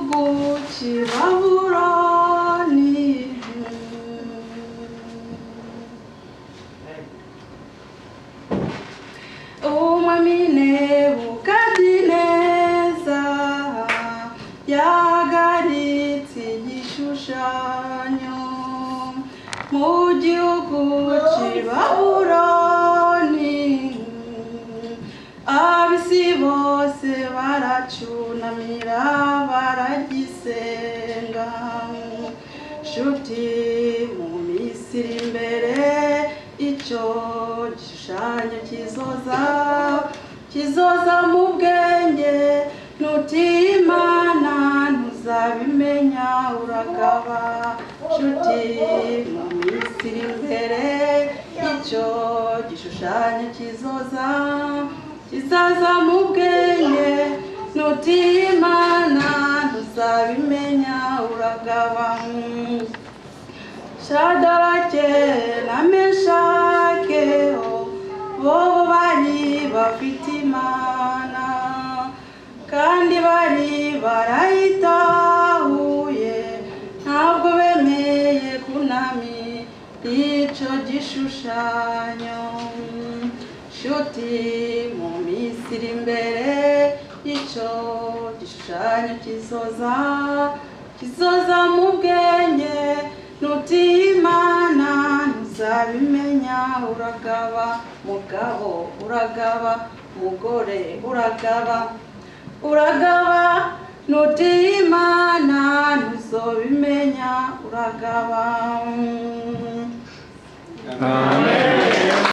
gihugu cy'i Babuloni. Umwami Nebukadineza yahagaritse igishushanyo mu gihugu cy'i Babuloni. Ab'isi bose baracunamira baragisenga. Nshuti, mu minsi iri imbere icyo gishushanyo kizoza mu bwenge, nutimana ntuzabimenya uragaba. Nshuti, mu minsi iri imbere icyo gishushanyo kizaza mu bwenge, nutimana ntuzabimenya uragaba. Shadarake na Meshake bo bari bafite Imana kandi bari barayitahuye, ntabwo bemeye kunamira icyo gishushanyo. Nshuti, mu minsi iri imbere icyo gishushanyo kizoza mu bwenge, nutimana ntuzabimenya uragaba. Mugabo uragaba, mugore uragaba, nutimana ntuzobimenya uragaba. Amen.